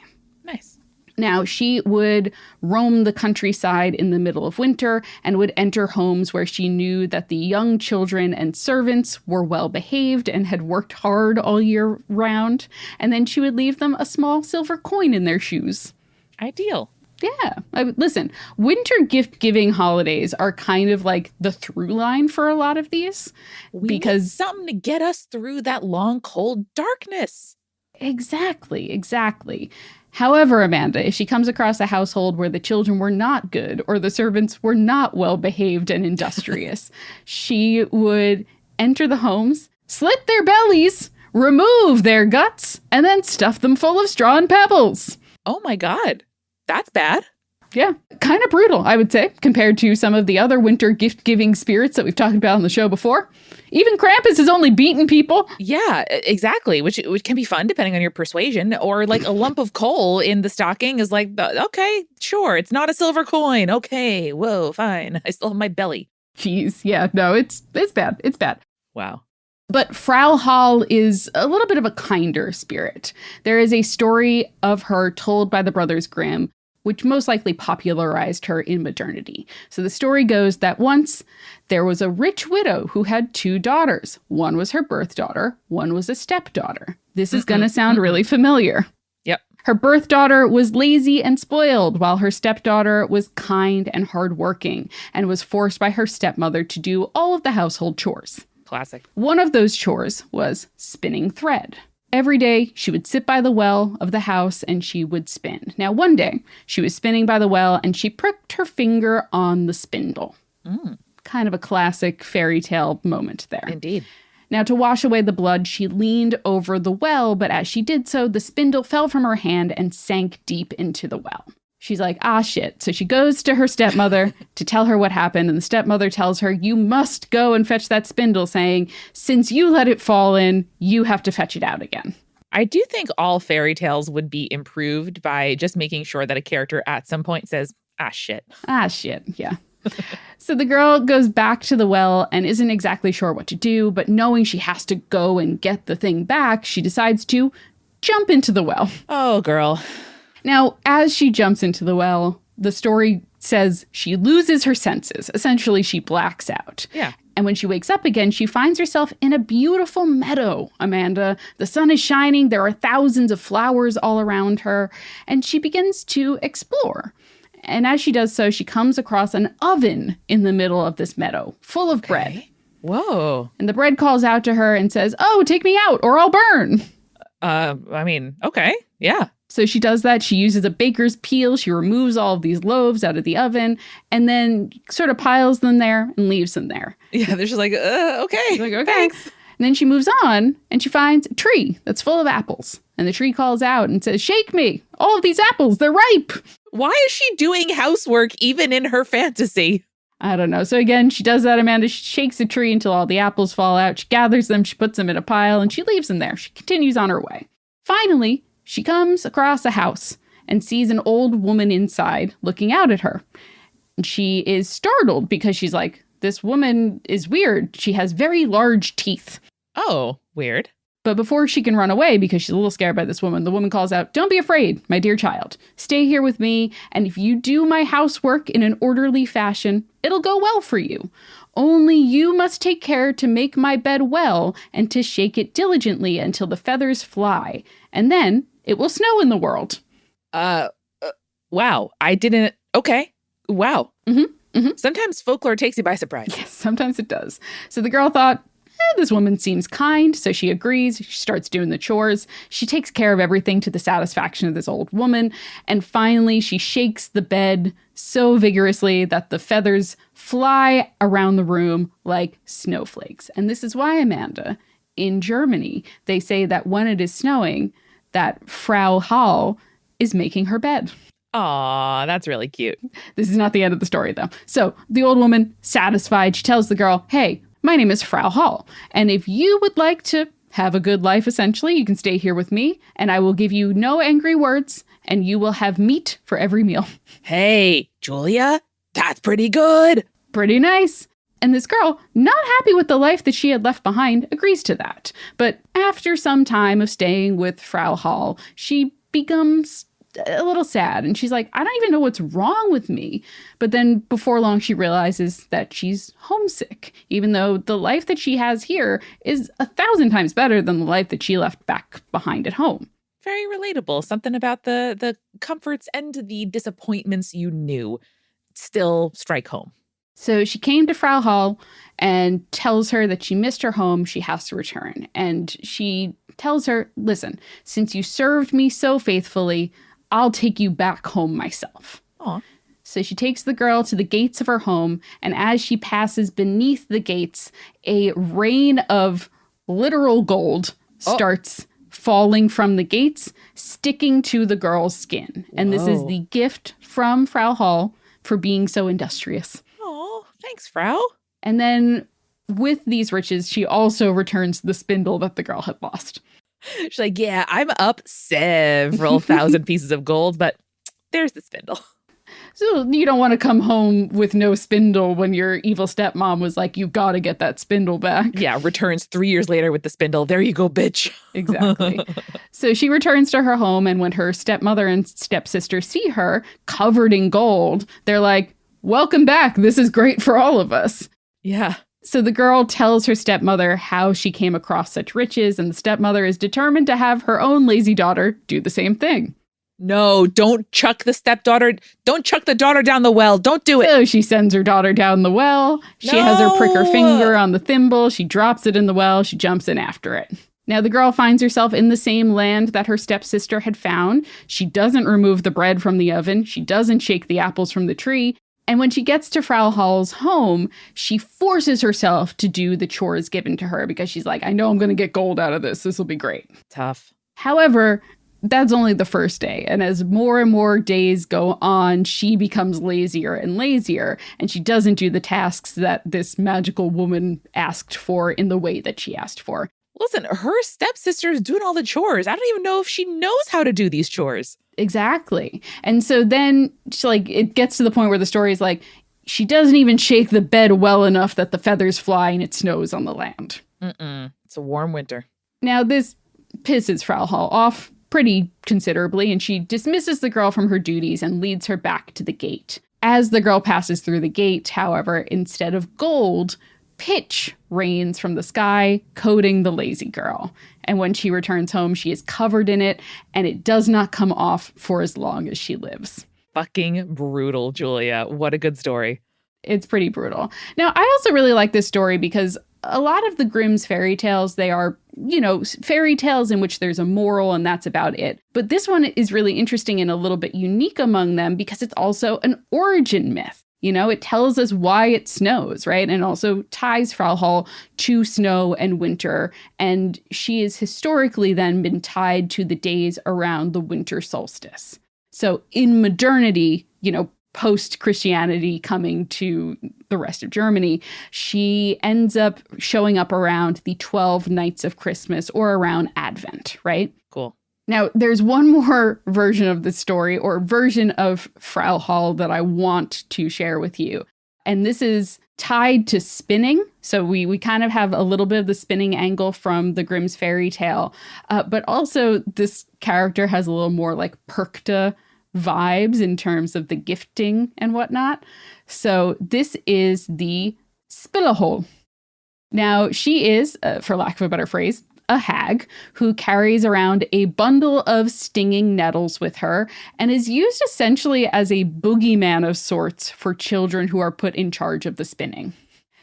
Nice. Now, she would roam the countryside in the middle of winter and would enter homes where she knew that the young children and servants were well behaved and had worked hard all year round. And then she would leave them a small silver coin in their shoes. Ideal. Yeah. Listen, winter gift-giving holidays are kind of like the through line for a lot of these. We need something to get us through that long, cold darkness. Exactly. However, Amanda, if she comes across a household where the children were not good or the servants were not well-behaved and industrious, she would enter the homes, slit their bellies, remove their guts, and then stuff them full of straw and pebbles. Oh my God. That's bad. Yeah, kind of brutal, I would say, compared to some of the other winter gift-giving spirits that we've talked about on the show before. Even Krampus has only beaten people. Yeah, exactly, which can be fun depending on your persuasion. Or like a lump of coal in the stocking is like, okay, sure, it's not a silver coin. Okay, whoa, fine. I still have my belly. Jeez, yeah, no, it's bad. It's bad. Wow. But Frau Hole is a little bit of a kinder spirit. There is a story of her told by the Brothers Grimm, which most likely popularized her in modernity. So the story goes that once there was a rich widow who had two daughters. One was her birth daughter, one was a stepdaughter. This is going to sound really familiar. Yep. Her birth daughter was lazy and spoiled, while her stepdaughter was kind and hardworking and was forced by her stepmother to do all of the household chores. Classic. One of those chores was spinning thread. Every day, she would sit by the well of the house and she would spin. Now, one day, she was spinning by the well and she pricked her finger on the spindle. Kind of a classic fairy tale moment there. Indeed. Now, to wash away the blood, she leaned over the well, but as she did so, the spindle fell from her hand and sank deep into the well. She's like, ah, shit. So she goes to her stepmother to tell her what happened. And the stepmother tells her, you must go and fetch that spindle, saying, since you let it fall in, you have to fetch it out again. I do think all fairy tales would be improved by just making sure that a character at some point says, ah, shit. Ah, shit. Yeah. So the girl goes back to the well and isn't exactly sure what to do, but knowing she has to go and get the thing back, she decides to jump into the well. Oh, girl. Now, as she jumps into the well, the story says she loses her senses. Essentially, she blacks out. Yeah. And when she wakes up again, she finds herself in a beautiful meadow, Amanda. The sun is shining. There are thousands of flowers all around her. And she begins to explore. And as she does so, she comes across an oven in the middle of this meadow, full of bread. Whoa. And the bread calls out to her and says, oh, take me out or I'll burn. Okay. Yeah. So she does that. She uses a baker's peel. She removes all of these loaves out of the oven and then sort of piles them there and leaves them there. Yeah, they're just like, okay. She's like, okay. Thanks. And then she moves on and she finds a tree that's full of apples. And the tree calls out and says, shake me. All of these apples, they're ripe. Why is she doing housework even in her fantasy? I don't know. So again, she does that, Amanda. She shakes the tree until all the apples fall out. She gathers them. She puts them in a pile and she leaves them there. She continues on her way. Finally, she comes across a house and sees an old woman inside looking out at her. And she is startled because she's like, this woman is weird. She has very large teeth. Oh, weird. But before she can run away, because she's a little scared by this woman, the woman calls out, don't be afraid, my dear child. Stay here with me, and if you do my housework in an orderly fashion, it'll go well for you. Only you must take care to make my bed well and to shake it diligently until the feathers fly, and then it will snow in the world. Wow. I didn't. Okay. Wow. Mm-hmm. Sometimes folklore takes you by surprise. Yes, sometimes it does. So the girl thought, this woman seems kind, so she agrees. She starts doing the chores. She takes care of everything to the satisfaction of this old woman. And finally, she shakes the bed so vigorously that the feathers fly around the room like snowflakes. And this is why, Amanda, in Germany, they say that when it is snowing, that Frau Hole is making her bed. Aw, that's really cute. This is not the end of the story, though. So the old woman, satisfied, she tells the girl, hey, my name is Frau Hole, and if you would like to have a good life, essentially, you can stay here with me, and I will give you no angry words, and you will have meat for every meal. Hey, Julia, that's pretty good. Pretty nice. And this girl, not happy with the life that she had left behind, agrees to that. But after some time of staying with Frau Hole, she becomes a little sad. And she's like, I don't even know what's wrong with me. But then before long, she realizes that she's homesick, even though the life that she has here is 1,000 times better than the life that she left back behind at home. Very relatable. Something about the comforts and the disappointments you knew still strike home. So she came to Frau Hole and tells her that she missed her home. She has to return. And she tells her, listen, since you served me so faithfully, I'll take you back home myself. Aw. So she takes the girl to the gates of her home, and as she passes beneath the gates, a rain of literal gold starts falling from the gates, sticking to the girl's skin. And this is the gift from Frau Hole for being so industrious. Oh, thanks, Frau. And then with these riches, she also returns the spindle that the girl had lost. She's like, yeah, I'm up several thousand pieces of gold, but there's the spindle. So you don't want to come home with no spindle when your evil stepmom was like, you got to get that spindle back. Yeah, returns 3 years later with the spindle. There you go, bitch. Exactly. So she returns to her home, and when her stepmother and stepsister see her covered in gold, they're like, welcome back. This is great for all of us. Yeah. So the girl tells her stepmother how she came across such riches, and the stepmother is determined to have her own lazy daughter do the same thing. No, don't chuck the stepdaughter. Don't chuck the daughter down the well. Don't do it. So she sends her daughter down the well. She has her prick her finger on the thimble. She drops it in the well. She jumps in after it. Now the girl finds herself in the same land that her stepsister had found. She doesn't remove the bread from the oven. She doesn't shake the apples from the tree. And when she gets to Frau Hole's home, she forces herself to do the chores given to her because she's like, I know I'm going to get gold out of this. This will be great. Tough. However, that's only the first day. And as more and more days go on, she becomes lazier and lazier. And she doesn't do the tasks that this magical woman asked for in the way that she asked for. Listen, her stepsister is doing all the chores. I don't even know if she knows how to do these chores. Exactly. And so then it gets to the point where the story is like, she doesn't even shake the bed well enough that the feathers fly and it snows on the land. It's a warm winter. Now, this pisses Frau Hole off pretty considerably, and she dismisses the girl from her duties and leads her back to the gate. As the girl passes through the gate, however, instead of gold, pitch rains from the sky, coating the lazy girl. And when she returns home, she is covered in it, and it does not come off for as long as she lives. Fucking brutal, Julia. What a good story. It's pretty brutal. Now, I also really like this story because a lot of the Grimm's fairy tales, they are, fairy tales in which there's a moral and that's about it. But this one is really interesting and a little bit unique among them because it's also an origin myth. It tells us why it snows, right? And also ties Frau Hole to snow and winter. And she is historically then been tied to the days around the winter solstice. So in modernity, post-Christianity coming to the rest of Germany, she ends up showing up around the 12 nights of Christmas or around Advent, right? Cool. Now, there's one more version of the story or version of Frau Hole that I want to share with you. And this is tied to spinning. So we kind of have a little bit of the spinning angle from the Grimm's fairy tale. But also this character has a little more like Perkta vibes in terms of the gifting and whatnot. So this is the Spillehole. Now, she is, for lack of a better phrase, a hag who carries around a bundle of stinging nettles with her and is used essentially as a boogeyman of sorts for children who are put in charge of the spinning.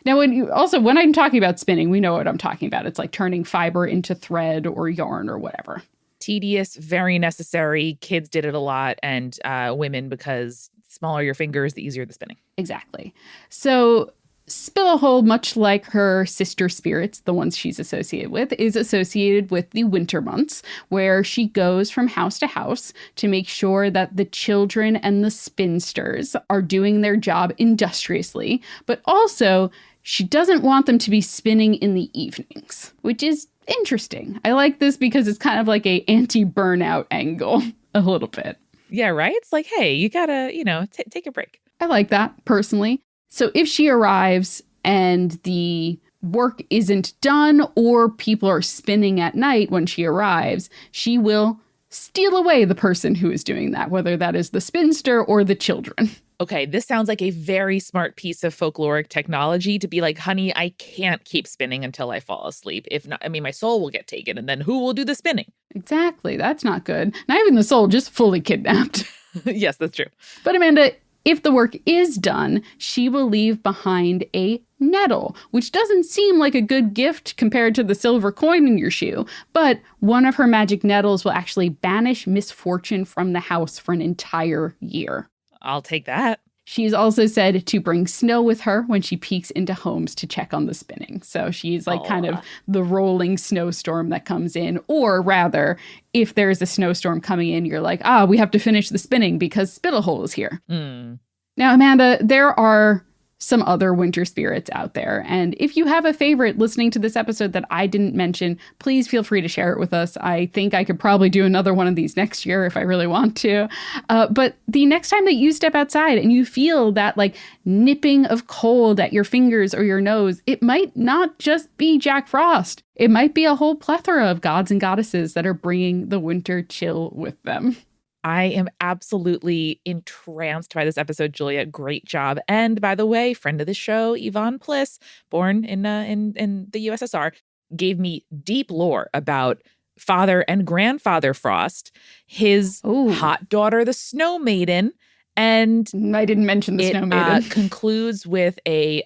Now, when I'm talking about spinning, we know what I'm talking about. It's like turning fiber into thread or yarn or whatever. Tedious, very necessary. Kids did it a lot, and women, because smaller your fingers, the easier the spinning. Exactly. So Hole, much like her sister spirits, the ones she's associated with, is associated with the winter months, where she goes from house to house to make sure that the children and the spinsters are doing their job industriously, but also she doesn't want them to be spinning in the evenings, which is interesting. I like this because it's kind of like a anti-burnout angle a little bit. Yeah, right? It's like, hey, you gotta, take a break. I like that personally. So if she arrives and the work isn't done or people are spinning at night when she arrives, she will steal away the person who is doing that, whether that is the spinster or the children. Okay, this sounds like a very smart piece of folkloric technology to be like, honey, I can't keep spinning until I fall asleep. If not, my soul will get taken, and then who will do the spinning? Exactly. That's not good. Not even the soul, just fully kidnapped. Yes, that's true. But Amanda, if the work is done, she will leave behind a nettle, which doesn't seem like a good gift compared to the silver coin in your shoe. But one of her magic nettles will actually banish misfortune from the house for an entire year. I'll take that. She's also said to bring snow with her when she peeks into homes to check on the spinning. So she's like kind of the rolling snowstorm that comes in. Or rather, if there's a snowstorm coming in, you're like, we have to finish the spinning because Hole is here. Mm. Now, Amanda, there are some other winter spirits out there. And if you have a favorite listening to this episode that I didn't mention, please feel free to share it with us. I think I could probably do another one of these next year if I really want to. But the next time that you step outside and you feel that like nipping of cold at your fingers or your nose, it might not just be Jack Frost. It might be a whole plethora of gods and goddesses that are bringing the winter chill with them. I am absolutely entranced by this episode, Julia. Great job. And by the way, friend of the show, Yvonne Pliss, born in the USSR, gave me deep lore about father and grandfather Frost, his hot daughter, the Snow Maiden. And I didn't mention the Snow Maiden. Concludes with a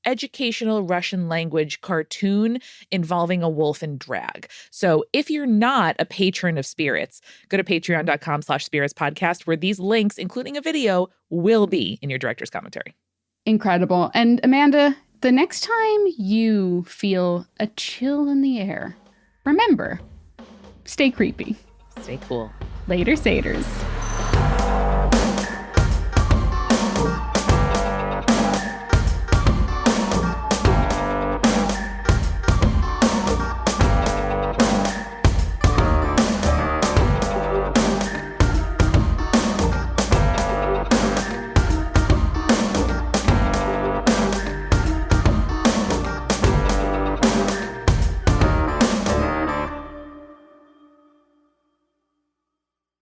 educational Russian language cartoon involving a wolf and drag. So if you're not a patron of spirits, go to patreon.com/spiritspodcast, where these links, including a video, will be in your director's commentary. Incredible. And Amanda, the next time you feel a chill in the air, remember, stay creepy. Stay cool. Later, Saters.